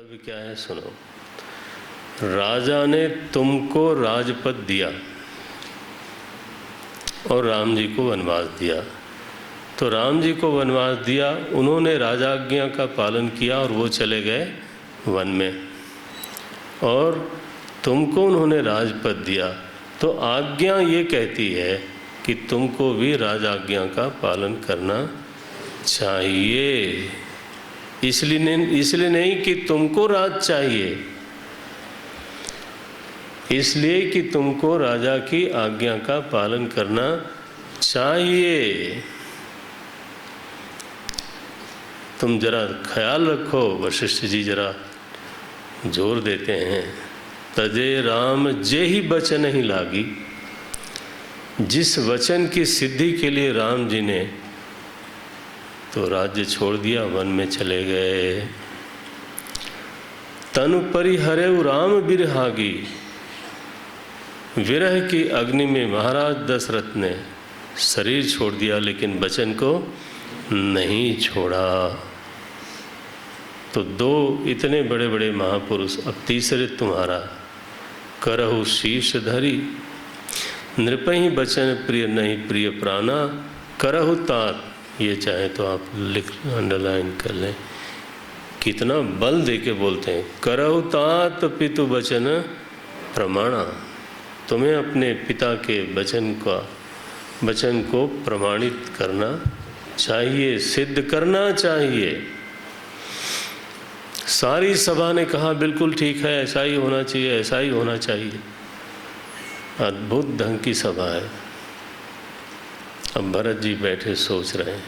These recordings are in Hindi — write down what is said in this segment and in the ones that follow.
कर्तव्य क्या है सुनो। राजा ने तुमको राजपद दिया और राम जी को वनवास दिया। तो राम जी को वनवास दिया, उन्होंने राजाज्ञा का पालन किया और वो चले गए वन में, और तुमको उन्होंने राजपद दिया। तो आज्ञा ये कहती है कि तुमको भी राजाज्ञा का पालन करना चाहिए। इसलिए नहीं कि तुमको राज चाहिए, इसलिए कि तुमको राजा की आज्ञा का पालन करना चाहिए। तुम जरा ख्याल रखो, वशिष्ठ जी जरा जोर देते हैं, तजे राम जे ही वचन ही लागी। जिस वचन की सिद्धि के लिए राम जी ने तो राज्य छोड़ दिया, वन में चले गए। तनु परिहरेउ राम बिरहागी। विरह की अग्नि में महाराज दशरथ ने शरीर छोड़ दिया लेकिन वचन को नहीं छोड़ा। तो दो इतने बड़े बड़े महापुरुष, अब तीसरे तुम्हारा। करहु शीश धरी नृपहि बचन प्रिय नहीं प्रिय प्राणा। करहु तात, ये चाहे तो आप लिख अंडरलाइन कर लें, कितना बल दे के बोलते हैं। करहु तात पितु वचन प्रमाणा। तुम्हें अपने पिता के वचन को प्रमाणित करना चाहिए, सिद्ध करना चाहिए। सारी सभा ने कहा बिल्कुल ठीक है, ऐसा ही होना चाहिए, ऐसा ही होना चाहिए। अद्भुत ढंग की सभा है। अब भरत जी बैठे सोच रहे हैं।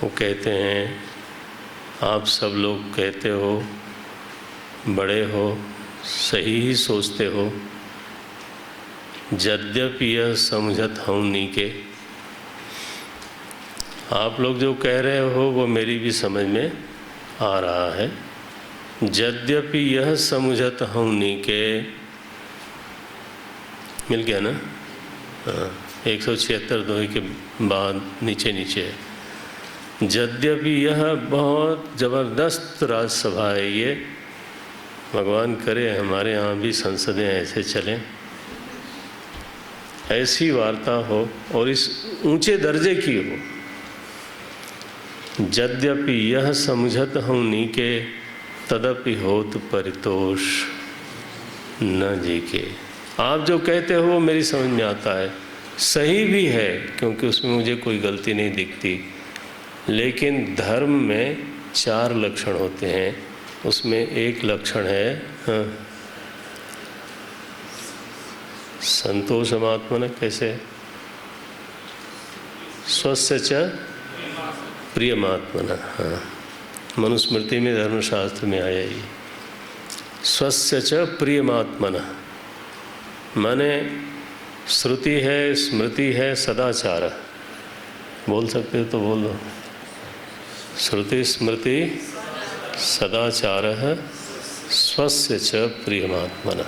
वो कहते हैं, आप सब लोग कहते हो, बड़े हो, सही ही सोचते हो, यद्यपि यह समझत हूँ नीके। आप लोग जो कह रहे हो वो मेरी भी समझ में आ रहा है। यद्यपि यह समझत हूँ नीके, मिल गया ना? हाँ, 176 दोहे के बाद नीचे नीचे। यद्यपि यह बहुत ज़बरदस्त राजसभा है ये, भगवान करे हमारे यहाँ भी संसदें ऐसे चलें, ऐसी वार्ता हो और इस ऊंचे दर्जे की हो। यद्यपि यह समझत हूँ नीके, तदपि होत परितोष न जी के। आप जो कहते हो वो मेरी समझ में आता है, सही भी है, क्योंकि उसमें मुझे कोई गलती नहीं दिखती। लेकिन धर्म में 4 लक्षण होते हैं, उसमें एक लक्षण है संतोषमात्मन। कैसे? स्वस्य च प्रियमात्मन। हाँ, मनुस्मृति में, धर्मशास्त्र में आया ये। स्वस्य च प्रियमात्मन माने श्रुति है, स्मृति है, सदाचार। बोल सकते हो तो बोल दो। श्रुति स्मृति सदाचार स्वस्य च प्रियमात्मन।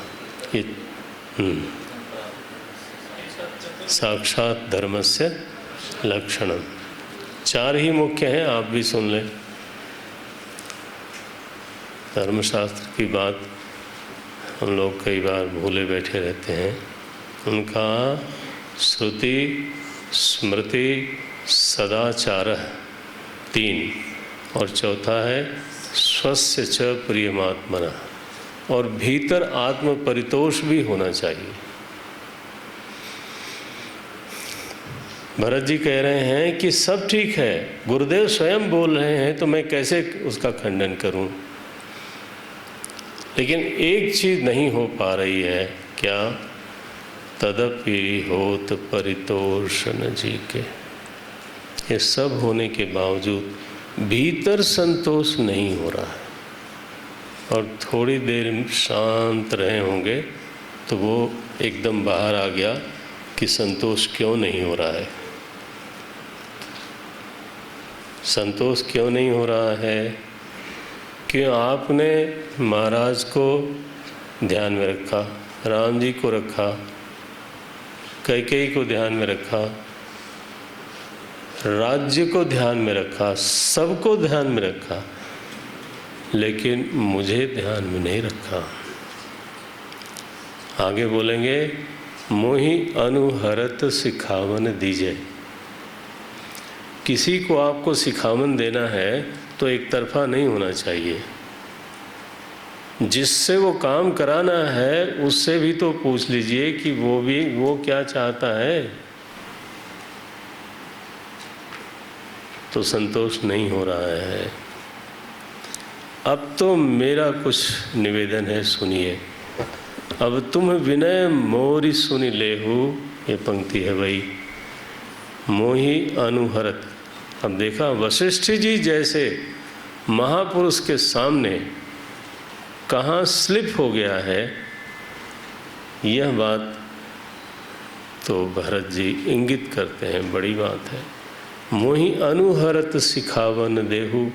ये साक्षात धर्मस्य लक्षणम। 4 ही मुख्य हैं, आप भी सुन लें। धर्मशास्त्र की बात हम लोग कई बार भूले बैठे रहते हैं। उनका श्रुति स्मृति सदाचार 3, और चौथा है स्वस्य च प्रियमात्मना। और भीतर आत्म परितोष भी होना चाहिए। भरत जी कह रहे हैं कि सब ठीक है, गुरुदेव स्वयं बोल रहे हैं तो मैं कैसे उसका खंडन करूं। लेकिन एक चीज नहीं हो पा रही है, क्या? तदपि होत परितोष न जी के। ये सब होने के बावजूद भीतर संतोष नहीं हो रहा है। और थोड़ी देर शांत रहे होंगे तो वो एकदम बाहर आ गया कि संतोष क्यों नहीं हो रहा है। संतोष क्यों नहीं हो रहा है? कि आपने महाराज को ध्यान में रखा, राम जी को रखा, कैकेयी को ध्यान में रखा, राज्य को ध्यान में रखा, सबको ध्यान में रखा, लेकिन मुझे ध्यान में नहीं रखा। आगे बोलेंगे, मोहि अनुहरत सिखावन दीजे। किसी को आपको सिखावन देना है तो एक तरफा नहीं होना चाहिए। जिससे वो काम कराना है उससे भी तो पूछ लीजिए कि वो क्या चाहता है। तो संतोष नहीं हो रहा है। अब तो मेरा कुछ निवेदन है, सुनिए। अब तुम विनय मोरी सुनि लेहु, ये पंक्ति है भाई, मोहि अनुहरत। अब देखा, वशिष्ठ जी जैसे महापुरुष के सामने कहाँ स्लिप हो गया है, यह बात तो भरत जी इंगित करते हैं, बड़ी बात है। मोहि अनुहरत सिखावन देहु,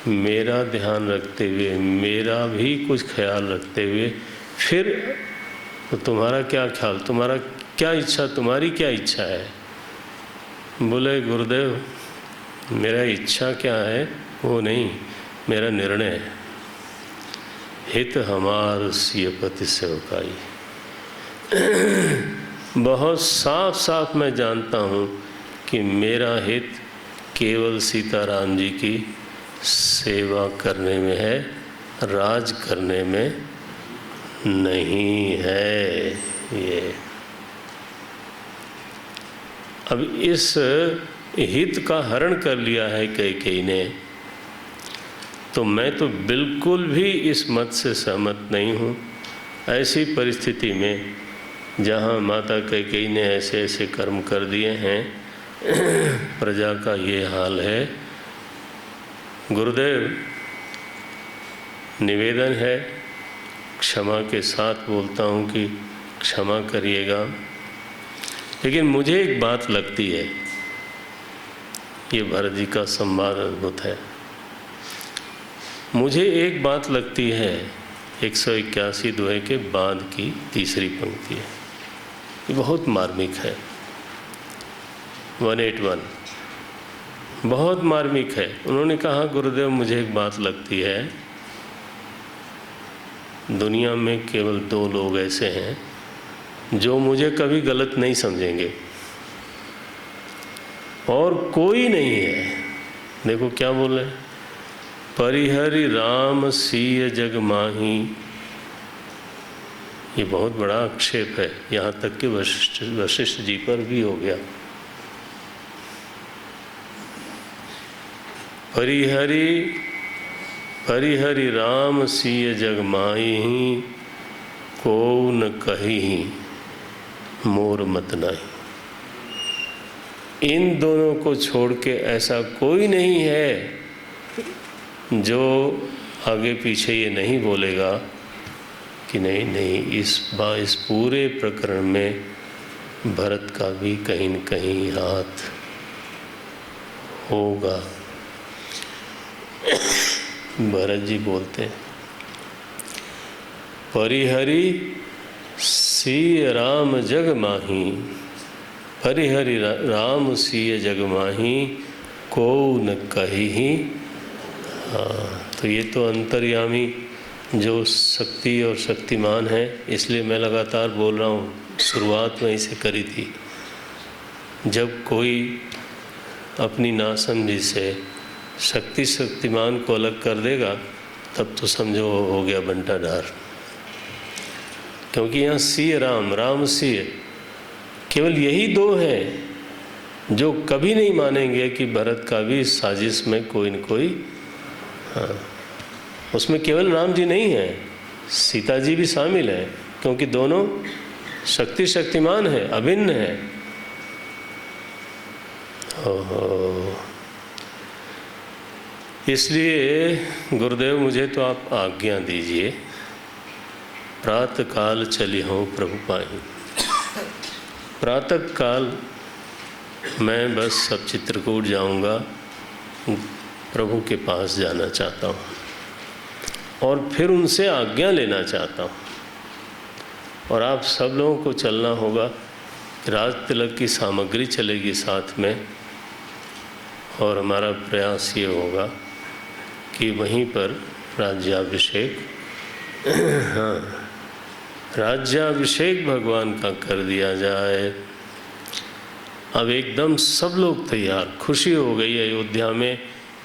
मेरा ध्यान रखते हुए, मेरा भी कुछ ख्याल रखते हुए, फिर तो तुम्हारा क्या ख्याल, तुम्हारा क्या इच्छा, तुम्हारी क्या इच्छा है? बोले गुरुदेव, मेरा इच्छा क्या है वो नहीं, मेरा निर्णय है। हित हमार सियपति सेवकाई। बहुत साफ साफ मैं जानता हूँ कि मेरा हित केवल सीताराम जी की सेवा करने में है, राज करने में नहीं है। ये अब इस हित का हरण कर लिया है कैकेयी ने, तो मैं तो बिल्कुल भी इस मत से सहमत नहीं हूँ। ऐसी परिस्थिति में जहाँ माता कैकेयी ने ऐसे ऐसे कर्म कर दिए हैं, प्रजा का ये हाल है। गुरुदेव, निवेदन है, क्षमा के साथ बोलता हूँ कि क्षमा करिएगा, लेकिन मुझे एक बात लगती है, ये भरत जी का संवाद अद्भुत है। मुझे एक बात लगती है, 181 दोहे के बाद की तीसरी पंक्ति है, ये बहुत मार्मिक है। 181 बहुत मार्मिक है। उन्होंने कहा, गुरुदेव मुझे एक बात लगती है, दुनिया में केवल 2 लोग ऐसे हैं जो मुझे कभी गलत नहीं समझेंगे, और कोई नहीं है। देखो क्या बोल रहे हैं, परिहरि राम सीय जग माही। ये बहुत बड़ा आक्षेप है, यहाँ तक कि वशिष्ठ जी पर भी हो गया। परिहरि राम सीय जग माही, को न कही मोर मत नाही। इन दोनों को छोड़ के ऐसा कोई नहीं है जो आगे पीछे ये नहीं बोलेगा कि नहीं नहीं, इस पूरे प्रकरण में भरत का भी कहीं न कहीं हाथ होगा। भरत जी बोलते हैं, परिहरि सीय राम जग माही, परिहरि राम सीय जग माही, को न कही। हाँ, तो ये तो अंतर्यामी जो शक्ति और शक्तिमान है, इसलिए मैं लगातार बोल रहा हूँ। शुरुआत में इसे करी थी, जब कोई अपनी नासमझी से शक्ति शक्तिमान को अलग कर देगा, तब तो समझो हो गया बंटा ढार। क्योंकि यहाँ सीय राम, राम सीय, केवल यही 2 हैं जो कभी नहीं मानेंगे कि भरत का भी इस साजिश में कोई न कोई, हाँ, उसमें केवल राम जी नहीं है, सीता जी भी शामिल है, क्योंकि दोनों शक्तिमान है, अभिन्न है। ओहो, इसलिए गुरुदेव मुझे तो आप आज्ञा दीजिए, प्रातः काल चली हूँ प्रभु पाई। प्रातः काल मैं बस सब चित्रकूट जाऊंगा, प्रभु के पास जाना चाहता हूँ और फिर उनसे आज्ञा लेना चाहता हूँ। और आप सब लोगों को चलना होगा। राज तिलक की सामग्री चलेगी साथ में, और हमारा प्रयास ये होगा कि वहीं पर राज्याभिषेक, हाँ, राज्याभिषेक भगवान का कर दिया जाए। अब एकदम सब लोग तैयार, खुशी हो गई अयोध्या में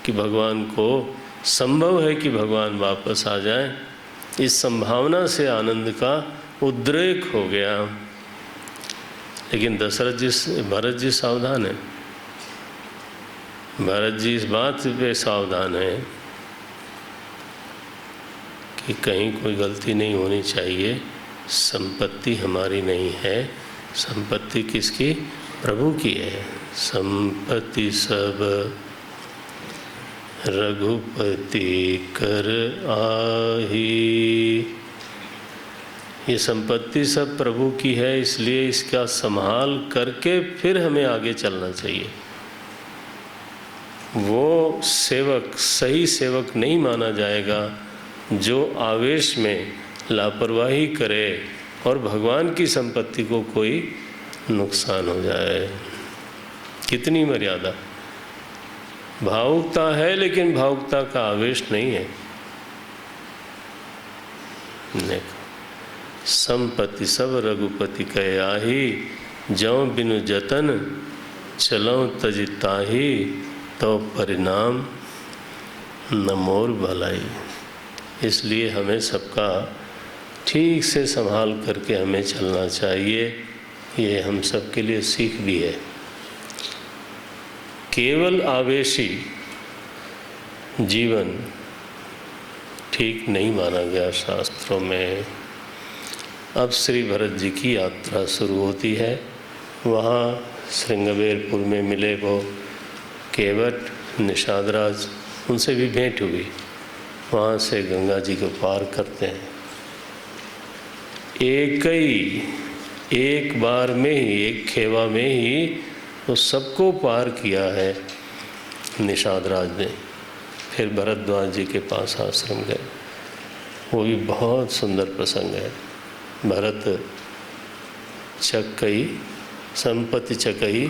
कि भगवान को संभव है कि भगवान वापस आ जाए। इस संभावना से आनंद का उद्रेक हो गया। लेकिन भरत जी सावधान है। भरत जी इस बात पे सावधान है कि कहीं कोई गलती नहीं होनी चाहिए। संपत्ति हमारी नहीं है, संपत्ति किसकी? प्रभु की है। संपत्ति सब रघुपति कर आही। ये संपत्ति सब प्रभु की है, इसलिए इसका संभाल करके फिर हमें आगे चलना चाहिए। वो सेवक सही सेवक नहीं माना जाएगा जो आवेश में लापरवाही करे और भगवान की संपत्ति को कोई नुकसान हो जाए। कितनी मर्यादा! भावुकता है लेकिन भावुकता का आवेश नहीं है। देखो, संपत्ति सब रघुपति कहे आही, जौ बिनु जतन चलऊं तज ताही, तो परिणाम न मोर भलाई। इसलिए हमें सबका ठीक से संभाल करके हमें चलना चाहिए। ये हम सब के लिए सीख भी है। केवल आवेशी जीवन ठीक नहीं माना गया शास्त्रों में। अब श्री भरत जी की यात्रा शुरू होती है। वहाँ श्रृंगवेरपुर में मिले वो केवट निषादराज, उनसे भी भेंट हुई। वहाँ से गंगा जी को पार करते हैं। एक बार में ही, एक खेवा में ही वो सबको पार किया है निषादराज ने। फिर भरद्वाज जी के पास आश्रम गए। वो भी बहुत सुंदर प्रसंग है। भरत चकई, संपत्ति चकई,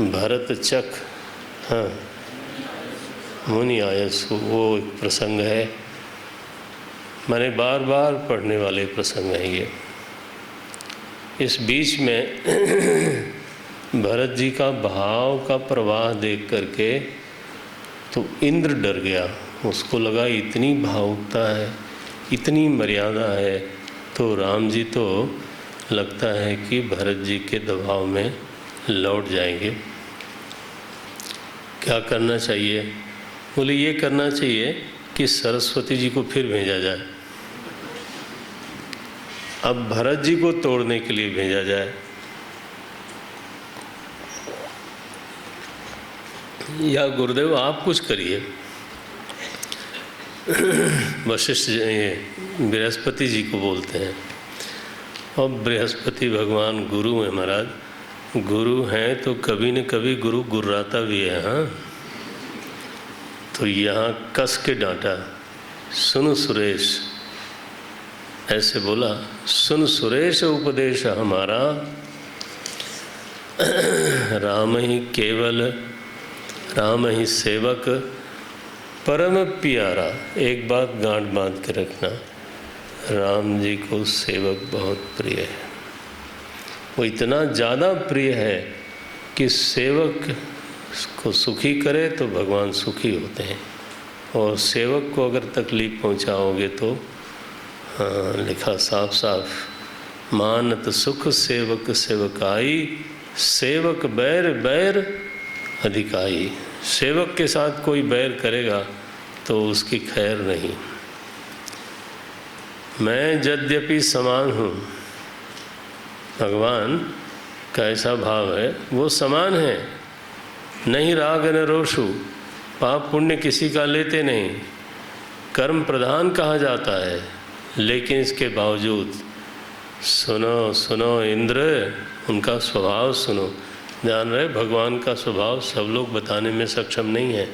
भरत चक, हाँ, मुनि आयसु, वो एक प्रसंग है। मैंने बार बार पढ़ने वाले प्रसंग हैं ये। इस बीच में भरत जी का भाव का प्रवाह देख करके तो इंद्र डर गया। उसको लगा इतनी भावुकता है, इतनी मर्यादा है, तो राम जी तो लगता है कि भरत जी के दबाव में लौट जाएंगे। क्या करना चाहिए? बोले ये करना चाहिए कि सरस्वती जी को फिर भेजा जाए। अब भरत जी को तोड़ने के लिए भेजा जाए। या गुरुदेव आप कुछ करिए। वशिष्ठ बृहस्पति जी को बोलते हैं। और बृहस्पति भगवान गुरु हैं महाराज। गुरु हैं तो कभी न कभी गुरु गुर्राता भी है। हाँ, तो यहाँ कस के डांटा, सुन सुरेश, ऐसे बोला, सुन सुरेश उपदेश हमारा, राम ही केवल, राम ही सेवक, परम प्यारा। एक बात गांठ बांध के रखना, राम जी को सेवक बहुत प्रिय है। वो इतना ज़्यादा प्रिय है कि सेवक को सुखी करे तो भगवान सुखी होते हैं, और सेवक को अगर तकलीफ पहुंचाओगे तो हाँ, लिखा साफ साफ, मानत सुख सेवक सेवकाई, सेवक बैर बैर अधिकाई। सेवक के साथ कोई बैर करेगा तो उसकी खैर नहीं। मैं यद्यपि समान हूँ, भगवान का ऐसा भाव है, वो समान है। नहीं राग न रोषु, पाप पुण्य किसी का लेते नहीं, कर्म प्रधान कहा जाता है। लेकिन इसके बावजूद सुनो सुनो इंद्र, उनका स्वभाव सुनो। ध्यान रहे, भगवान का स्वभाव सब लोग बताने में सक्षम नहीं है।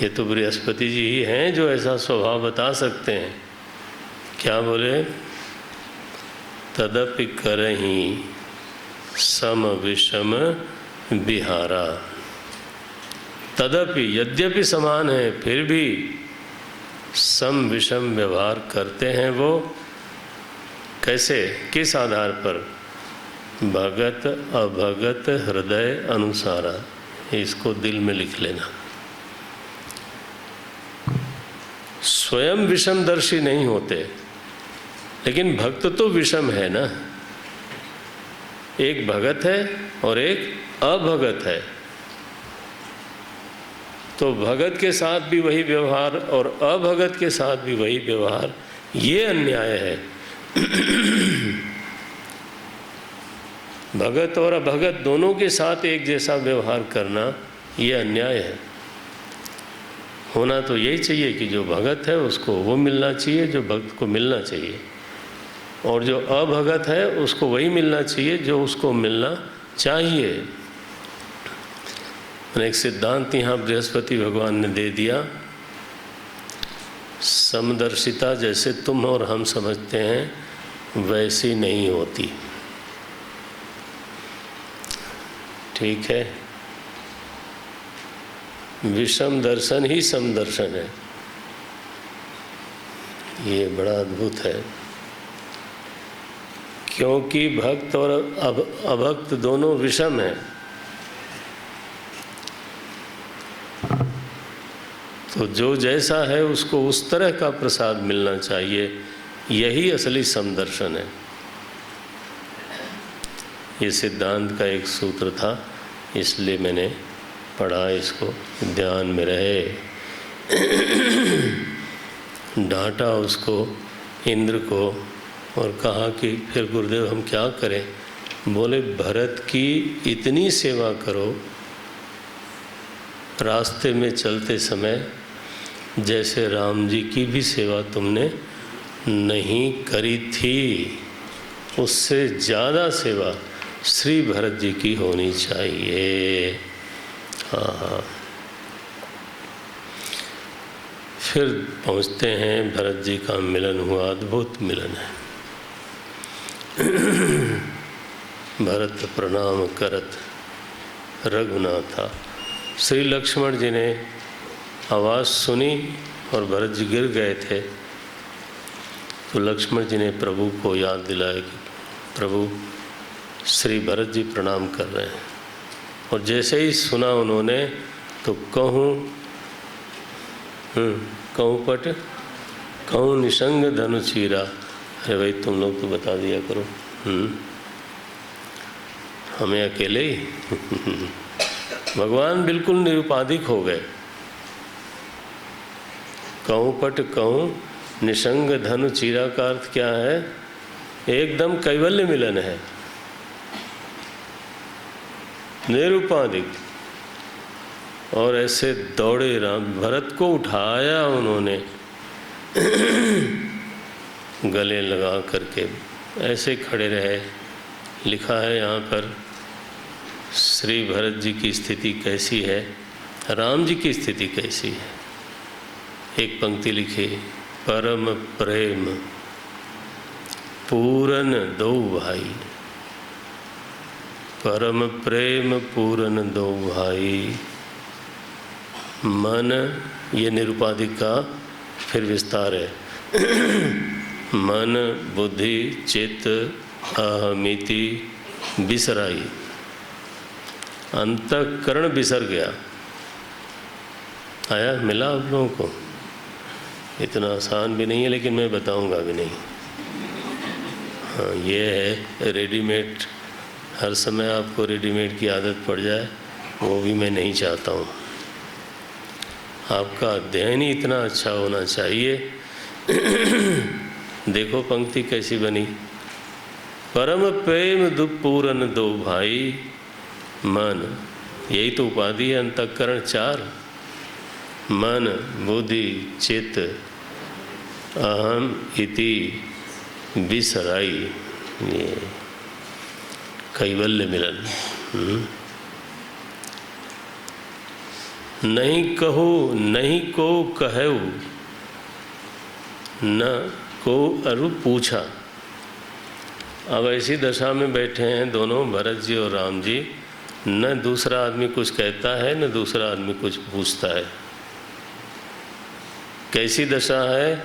ये तो बृहस्पति जी ही हैं जो ऐसा स्वभाव बता सकते हैं। क्या बोले? तदपि करहि सम विषम बिहारा, तदपि यद्यपि समान है फिर भी सम विषम व्यवहार करते हैं वो। कैसे, किस आधार पर? भगत अभगत हृदय अनुसारा। इसको दिल में लिख लेना। स्वयं विषमदर्शी नहीं होते, लेकिन भक्त तो विषम है ना। एक भगत है और एक अभगत है, तो भगत के साथ भी वही व्यवहार और अभगत के साथ भी वही व्यवहार, ये अन्याय है। भगत और अभगत दोनों के साथ एक जैसा व्यवहार करना ये अन्याय है। होना तो यही चाहिए कि जो भगत है उसको वो मिलना चाहिए जो भक्त को मिलना चाहिए, और जो अभगत है उसको वही मिलना चाहिए जो उसको मिलना चाहिए। एक सिद्धांत यहाँ बृहस्पति भगवान ने दे दिया। समदर्शिता जैसे तुम और हम समझते हैं वैसी नहीं होती। ठीक है, विषम दर्शन ही समदर्शन है। ये बड़ा अद्भुत है, क्योंकि भक्त और अभक्त दोनों विषम हैं। तो जो जैसा है उसको उस तरह का प्रसाद मिलना चाहिए, यही असली समदर्शन है। ये सिद्धांत का एक सूत्र था, इसलिए मैंने पढ़ा, इसको ध्यान में रहे। डांटा उसको, इंद्र को, और कहा कि फिर गुरुदेव हम क्या करें? बोले भरत की इतनी सेवा करो रास्ते में चलते समय जैसे राम जी की भी सेवा तुमने नहीं करी थी, उससे ज़्यादा सेवा श्री भरत जी की होनी चाहिए। हाँ, फिर पहुँचते हैं, भरत जी का मिलन हुआ, अद्भुत मिलन है। भरत प्रणाम करत रघुनाथा। श्री लक्ष्मण जी ने आवाज़ सुनी और भरत जी गिर गए थे, तो लक्ष्मण जी ने प्रभु को याद दिलाया कि प्रभु श्री भरत जी प्रणाम कर रहे हैं। और जैसे ही सुना उन्होंने तो कहूँ पट कहूँ निशंग धनु चीरा। अरे भाई तुम लोग तो बता दिया करो, हमें अकेले ही। भगवान बिल्कुल निरुपाधिक हो गए। कहूँ पट कहूँ निशंग धनु चीरा का अर्थ क्या है? एकदम कैवल्य मिलन है, निरुपाधिक। और ऐसे दौड़े राम, भरत को उठाया उन्होंने गले लगा करके, ऐसे खड़े रहे। लिखा है यहाँ पर श्री भरत जी की स्थिति कैसी है, राम जी की स्थिति कैसी है। एक पंक्ति लिखी, परम प्रेम पूरन दो भाई, परम प्रेम पूरन दो भाई। मन, ये निरुपाधिक का फिर विस्तार है। मन बुद्धि चित्त अहमिति बिसराई, अंतःकरण बिसर गया। आया, मिला आप लोगों को? इतना आसान भी नहीं है, लेकिन मैं बताऊंगा भी नहीं। हाँ, ये है रेडीमेड। हर समय आपको रेडीमेड की आदत पड़ जाए, वो भी मैं नहीं चाहता हूँ। आपका अध्ययन ही इतना अच्छा होना चाहिए। देखो पंक्ति कैसी बनी, परम प्रेम दुपूरन दो भाई। मन, यही तो उपाधि है अंतःकरण चार, मन बुद्धि चित्त अहम इति बिसराई। ये कैवल्य मिलन। नहीं कहो नहीं को कहू, न को अरु पूछा। अब ऐसी दशा में बैठे हैं दोनों, भरत जी और राम जी, न दूसरा आदमी कुछ कहता है न दूसरा आदमी कुछ पूछता है। कैसी दशा है?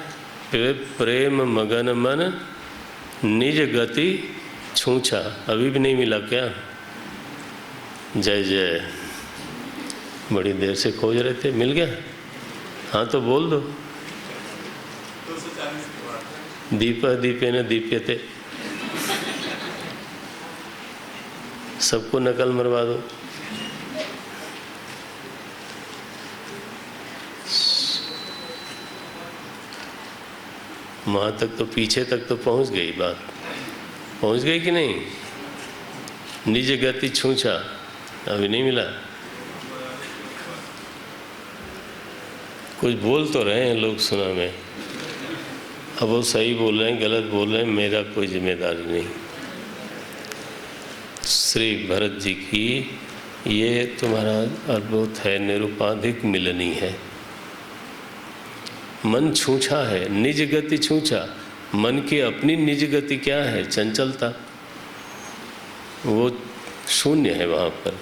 प्रेम मगन मन निज गति छूछा। अभी भी नहीं मिला क्या? जय जय, बड़ी देर से खोज रहे थे, मिल गया? हाँ तो बोल दो। दीप दीपेन दीप्यते, सबको नकल मरवा दो। वहां तक तो, पीछे तक तो पहुंच गई बात, पहुंच गई कि नहीं? निज गति छूछा, अभी नहीं मिला। कुछ बोल तो रहे हैं लोग, सुना मैं। अब वो सही बोल रहे हैं गलत बोल रहे हैं, मेरा कोई जिम्मेदारी नहीं। श्री भरत जी की ये तुम्हारा अद्भुत है, निरुपाधिक मिलनी है। मन छूछा है, निज गति छूछा। मन की अपनी निज गति क्या है? चंचलता, वो शून्य है वहाँ पर।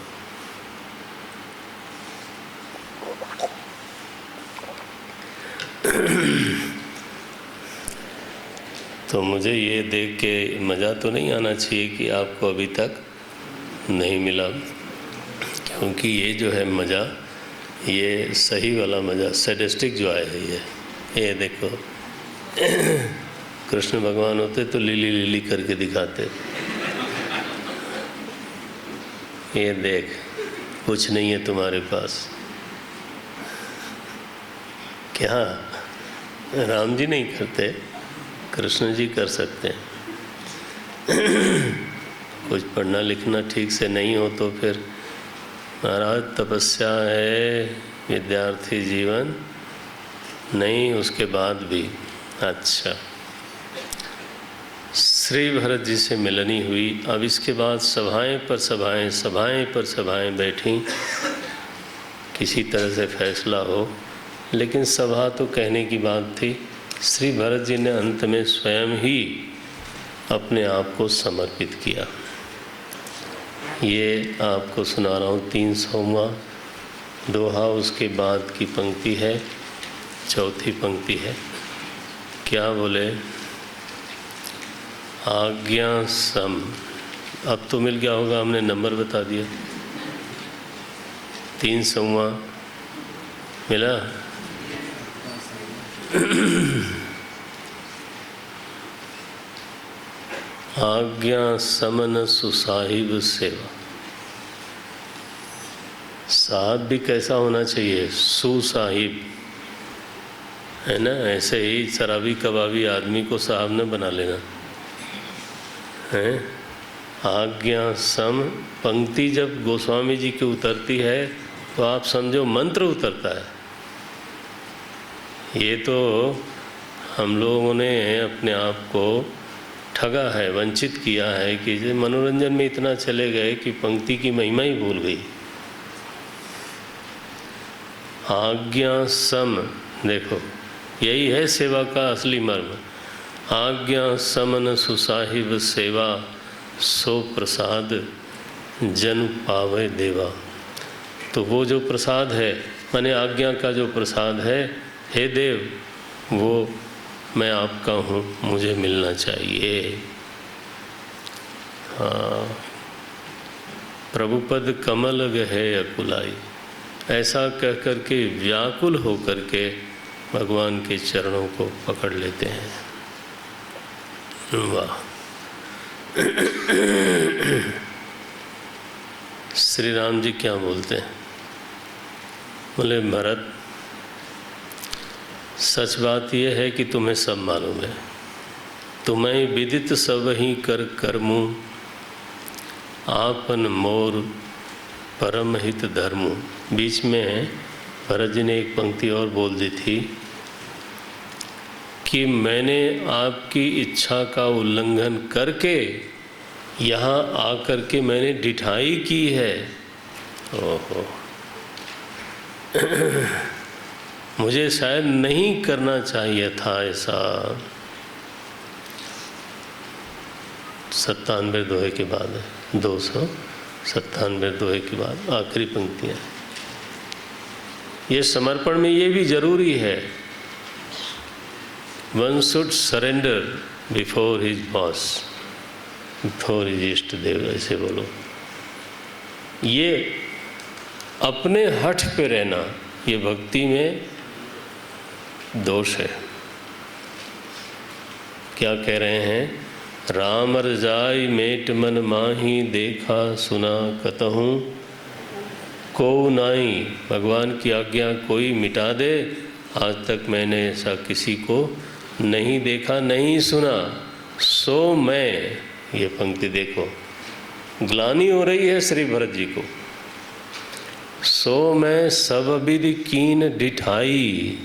तो मुझे ये देख के मज़ा तो नहीं आना चाहिए कि आपको अभी तक नहीं मिला, क्योंकि ये जो है मज़ा, ये सही वाला मज़ा, सैडिस्टिक जो है ये देखो कृष्ण भगवान होते तो लीली लीली करके दिखाते। ये देख, कुछ नहीं है तुम्हारे पास। क्या राम जी नहीं करते? कृष्ण जी कर सकते हैं। कुछ पढ़ना लिखना ठीक से नहीं हो तो फिर महाराज तपस्या है, विद्यार्थी जीवन नहीं, उसके बाद भी। अच्छा, श्री भरत जी से मिलनी हुई। अब इसके बाद सभाएं पर सभाएं, सभाएं पर सभाएं बैठी, किसी तरह से फैसला हो। लेकिन सभा तो कहने की बात थी, श्री भरत जी ने अंत में स्वयं ही अपने आप को समर्पित किया। ये आपको सुना रहा हूँ 300वां दोहा, उसके बाद की पंक्ति है, चौथी पंक्ति है। क्या बोले? आज्ञा सम। अब तो मिल गया होगा, हमने नंबर बता दिया। 300वां मिला? आज्ञा समन सुसाहिब सेवा। साहब भी कैसा होना चाहिए? सुसाहिब, है ना? ऐसे ही शराबी कबाबी आदमी को साहब न बना लेना है। आज्ञा सम पंक्ति जब गोस्वामी जी की उतरती है तो आप समझो मंत्र उतरता है। ये तो हम लोगों ने अपने आप को ठगा है, वंचित किया है कि मनोरंजन में इतना चले गए कि पंक्ति की महिमा ही भूल गई। आज्ञा सम, देखो यही है सेवा का असली मर्म। आज्ञा समन सुसाहिब सेवा, सो प्रसाद जन पावे देवा। तो वो जो प्रसाद है, माने आज्ञा का जो प्रसाद है, हे देव वो मैं आपका हूँ, मुझे मिलना चाहिए। हाँ, प्रभुपद कमल गहे अकुलाई, ऐसा कह कर के व्याकुल हो कर के भगवान के चरणों को पकड़ लेते हैं। वाह! श्री राम जी क्या बोलते हैं? बोले भरत, सच बात यह है कि तुम्हें सब मालूम है। तुम्हें विदित सब ही कर कर्मू, आपन मोर परम हित धर्मू। बीच में भरत जी ने एक पंक्ति और बोल दी थी कि मैंने आपकी इच्छा का उल्लंघन करके यहाँ आकर के मैंने ढिठाई की है। ओहो, मुझे शायद नहीं करना चाहिए था ऐसा। 97 दोहे के बाद है 200। 97 दोहे के बाद आखिरी पंक्तियाँ। ये समर्पण में ये भी जरूरी है, one should surrender before his boss, before his इष्ट देव, ऐसे बोलो। ये अपने हठ पे रहना, ये भक्ति में दोष है। क्या कह रहे हैं? राम रजाई मेट मन माही, देखा सुना कतहूँ को नाई। भगवान की आज्ञा कोई मिटा दे, आज तक मैंने ऐसा किसी को नहीं देखा नहीं सुना। सो मैं, ये पंक्ति देखो, ग्लानि हो रही है श्री भरत जी को। सो मैं सब विधि कीन डिठाई,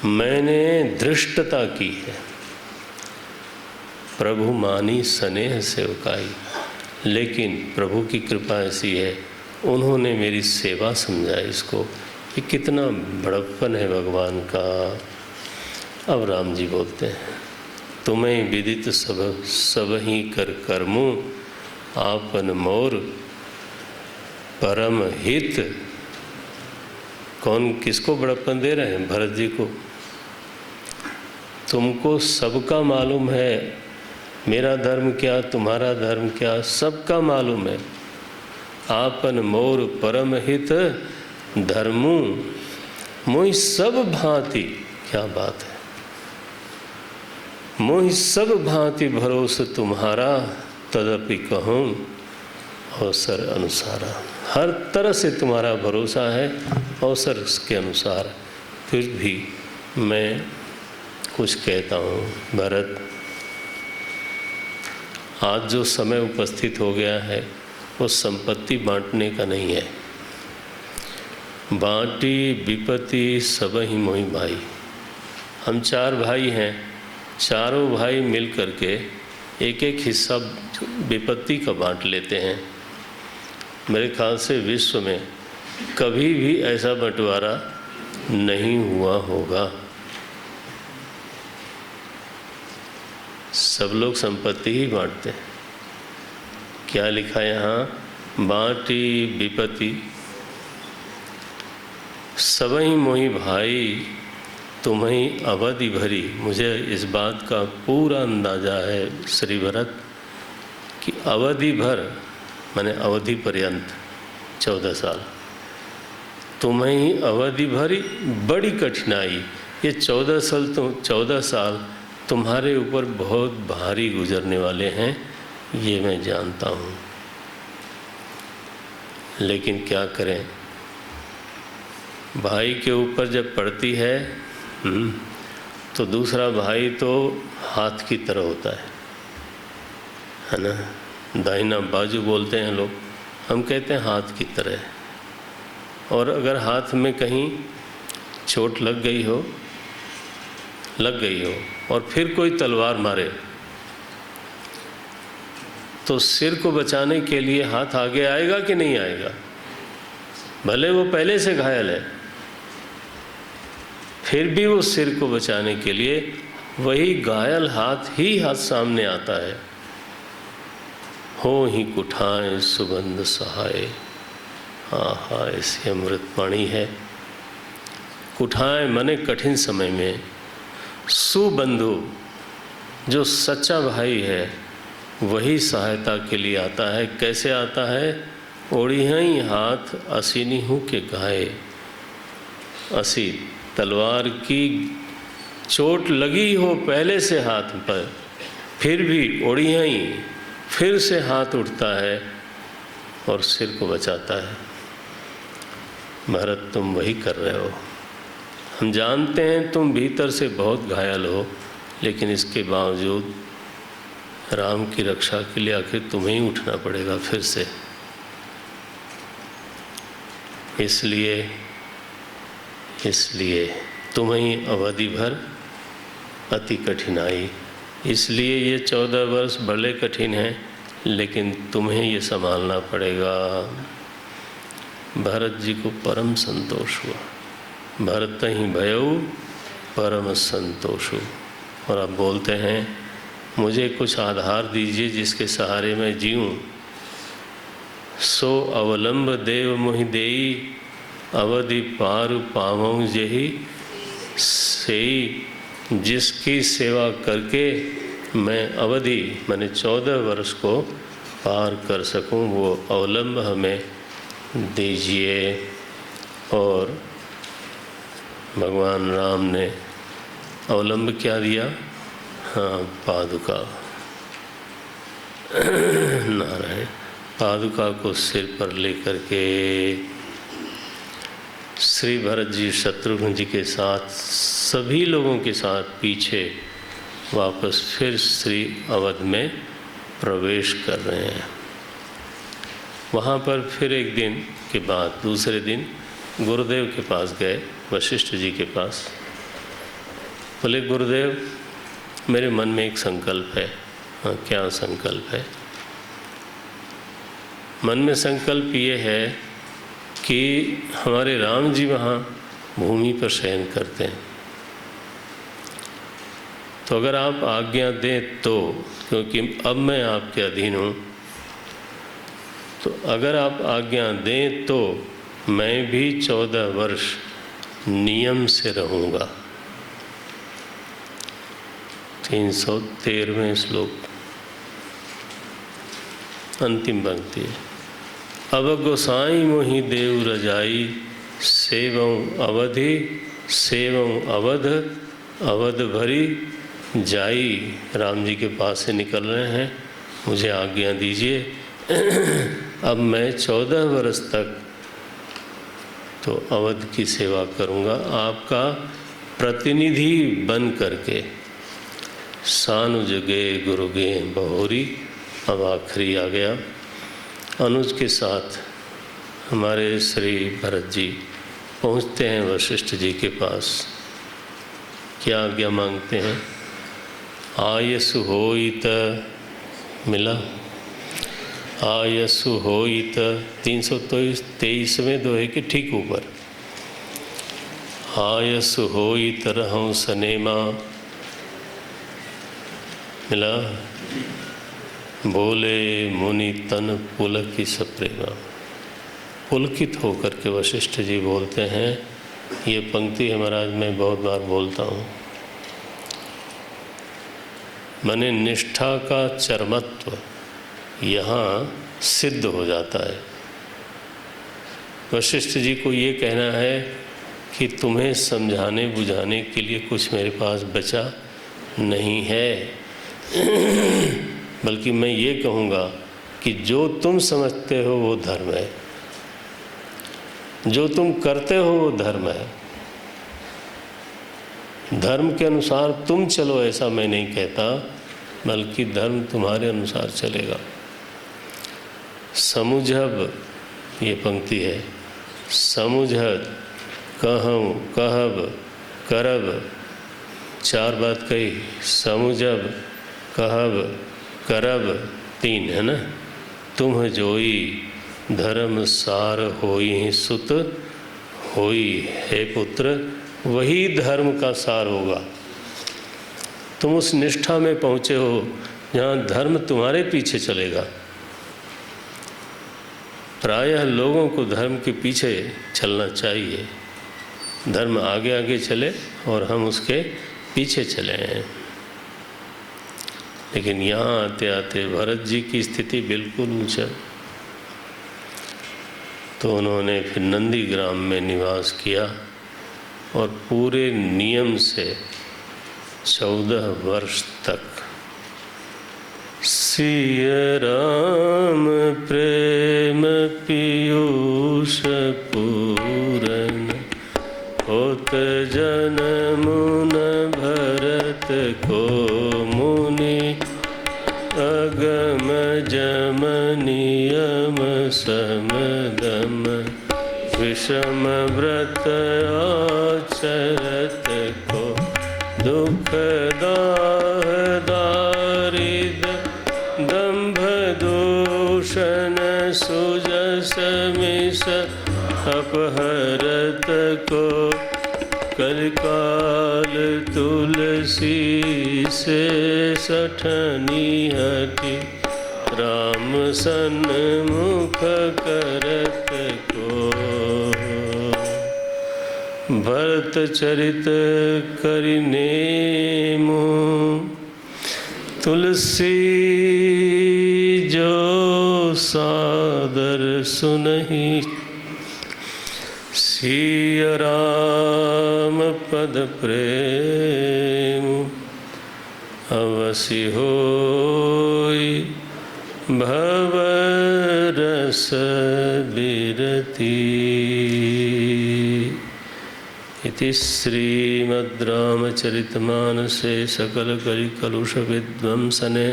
मैंने धृष्टता की है, प्रभु मानी स्नेह सेवकाई। लेकिन प्रभु की कृपा ऐसी है, उन्होंने मेरी सेवा समझा इसको। ये कितना बड़प्पन है भगवान का। अब राम जी बोलते हैं, तुम्हें विदित सब ही कर कर्मू, आपन मोर परम हित। कौन किसको बड़प्पन दे रहे हैं? भरत जी को। तुमको सबका मालूम है, मेरा धर्म क्या, तुम्हारा धर्म क्या, सबका मालूम है। आपन मोर परम हित धर्मू, मोहि सब भांति। क्या बात है! मोहि सब भांति भरोसा तुम्हारा, तदपि कहूँ अवसर अनुसारा। हर तरह से तुम्हारा भरोसा है, अवसर के अनुसार। फिर भी मैं कुछ कहता हूँ। भरत, आज जो समय उपस्थित हो गया है वो संपत्ति बांटने का नहीं है। बांटी विपत्ति सब ही मोहि भाई। हम 4 भाई हैं, चारों भाई मिल करके एक एक हिस्सा विपत्ति का बांट लेते हैं। मेरे ख्याल से विश्व में कभी भी ऐसा बंटवारा नहीं हुआ होगा। सब लोग संपत्ति ही बांटते हैं। क्या लिखा है यहाँ? बांटी विपत्ति सबही मोहि भाई, तुम्हें अवधि भरी। मुझे इस बात का पूरा अंदाजा है श्री भरत कि अवधि भर माने अवधि पर्यंत 14 साल, तुम्हें अवधि भरी बड़ी कठिनाई। ये 14 साल तुम्हारे ऊपर बहुत भारी गुजरने वाले हैं, ये मैं जानता हूँ। लेकिन क्या करें, भाई के ऊपर जब पड़ती है तो दूसरा भाई तो हाथ की तरह होता है ना। दाहिना बाजू बोलते हैं लोग, हम कहते हैं हाथ की तरह। और अगर हाथ में कहीं चोट लग गई हो और फिर कोई तलवार मारे तो सिर को बचाने के लिए हाथ आगे आएगा कि नहीं आएगा? भले वो पहले से घायल है, फिर भी वो सिर को बचाने के लिए वही घायल हाथ सामने आता है। हो ही कुठाएं सुगंध सहाय। हाँ, ऐसी अमृत वाणी है। कुठाएं माने कठिन समय में। सुबंधु, जो सच्चा भाई है वही सहायता के लिए आता है। कैसे आता है? ओढ़ी हाथ असीनी हूँ के घाये। असी तलवार की चोट लगी हो पहले से हाथ पर, फिर भी ओढ़ी फिर से हाथ उठता है और सिर को बचाता है। भरत, तुम वही कर रहे हो। हम जानते हैं तुम भीतर से बहुत घायल हो, लेकिन इसके बावजूद राम की रक्षा के लिए आखिर तुम्हें ही उठना पड़ेगा फिर से। इसलिए तुम्हें अवधि भर अति कठिनाई। इसलिए ये 14 वर्ष भले कठिन हैं, लेकिन तुम्हें ये संभालना पड़ेगा। भरत जी को परम संतोष हुआ। भरत ही भयऊ परम संतोषु। और आप बोलते हैं मुझे कुछ आधार दीजिए जिसके सहारे मैं जीऊँ। सो अवलंब देव मोहि देई, अवधि पार पावऊं जही। सेई जिसकी सेवा करके मैं अवधि मैंने 14 वर्ष को पार कर सकूं, वो अवलंब हमें दीजिए। और भगवान राम ने अवलंब क्या दिया? हाँ, पादुका। नारायण पादुका को सिर पर लेकर के श्री भरत जी शत्रुघ्न जी के साथ सभी लोगों के साथ पीछे वापस फिर श्री अवध में प्रवेश कर रहे हैं। वहाँ पर फिर एक दिन के बाद दूसरे दिन गुरुदेव के पास गए, वशिष्ठ जी के पास। बोले गुरुदेव, मेरे मन में एक संकल्प है। हाँ, क्या संकल्प है? मन में संकल्प ये है कि हमारे राम जी वहाँ भूमि पर शयन करते हैं, तो अगर आप आज्ञा दें तो, क्योंकि अब मैं आपके अधीन हूँ, तो अगर आप आज्ञा दें तो मैं भी 14 वर्ष नियम से रहूँगा। 313वें श्लोक अंतिम पंक्ति है। अब गोसाई मोहि देव रजाई, सेवं अवधि सेवं अवध, अवध भरी जाई। राम जी के पास से निकल रहे हैं, मुझे आज्ञा दीजिए। अब मैं 14 वर्ष तक तो अवध की सेवा करूंगा, आपका प्रतिनिधि बन करके। सानुज गे गुरु गे बहोरी, अब आखिरी आ गया। अनुज के साथ हमारे श्री भरत जी पहुँचते हैं वशिष्ठ जी के पास। क्या आज्ञा मांगते हैं? आयसु होइत, मिला? आयसु होइत 323वें दोहे के ठीक ऊपर। आयसु होइत रहूं सनेमा, मिला? बोले मुनि तन पुलकी सप्रेमा। पुलकित होकर के वशिष्ठ जी बोलते हैं, ये पंक्ति है महाराज मैं बहुत बार बोलता हूँ। माने निष्ठा का चरमत्व यहाँ सिद्ध हो जाता है। वशिष्ठ जी को ये कहना है कि तुम्हें समझाने बुझाने के लिए कुछ मेरे पास बचा नहीं है, बल्कि मैं ये कहूँगा कि जो तुम समझते हो वो धर्म है, जो तुम करते हो वो धर्म है। धर्म के अनुसार तुम चलो ऐसा मैं नहीं कहता, बल्कि धर्म तुम्हारे अनुसार चलेगा। समुझब, ये पंक्ति है, समुझत कहूँ कहब करब, 4 बात कही। समुझब कहब करब 3 है ना। तुम जोई धर्म सार होई सुत होई, हे पुत्र वही धर्म का सार होगा। तुम उस निष्ठा में पहुँचे हो जहाँ धर्म तुम्हारे पीछे चलेगा। प्रायः लोगों को धर्म के पीछे चलना चाहिए, धर्म आगे आगे चले और हम उसके पीछे चले हैं। लेकिन यहाँ आते आते भरत जी की स्थिति बिल्कुल ऊंचा। तो उन्होंने फिर नंदीग्राम में निवास किया और पूरे नियम से 14 वर्ष तक सिय राम प्रेम पीयूष पूरन, होत जनमुन भरत को मुनि, अगम जम नियम समदम, विषम व्रत आचरत को, दुख दाह दारिद दंभ दूषण, सुजस मिस अपहरत को, कलिकाल तुलसी से सठनी हठी, राम सन्मुख करत को, भरत चरित करि नेमु, तुलसी जो सादर सुनहि, सिय राम पद प्रेम, अवसि होई भव रस बिरती। इति श्रीमद् रामचरितमानसे सकल कलुष विध्वंसने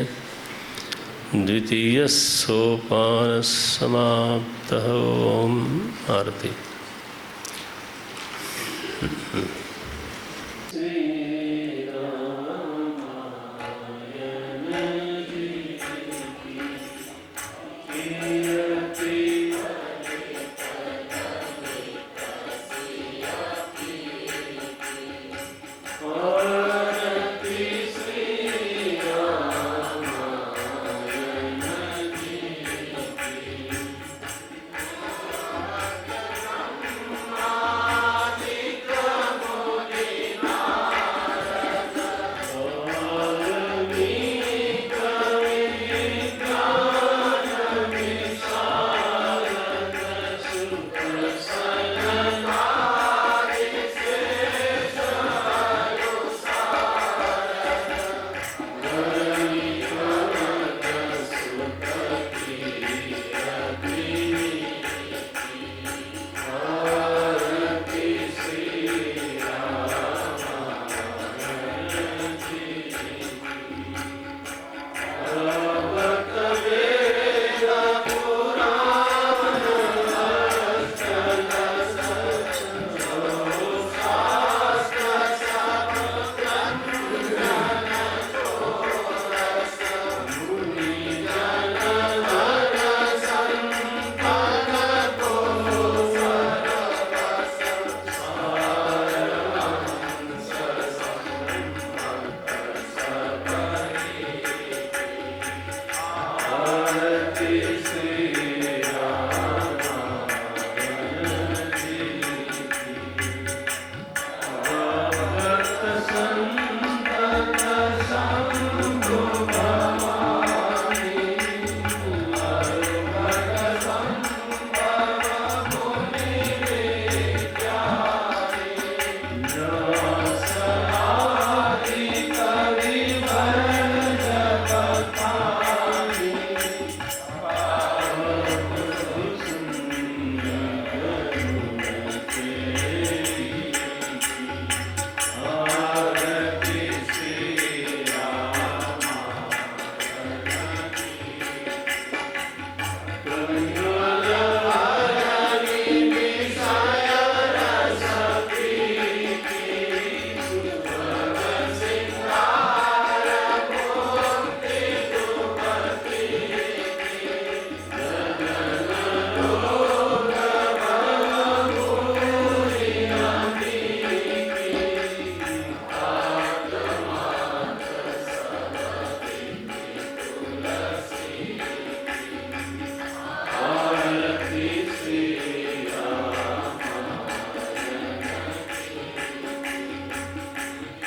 द्वितीय सोपान समाप्तः। ओम आरती।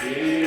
Yeah.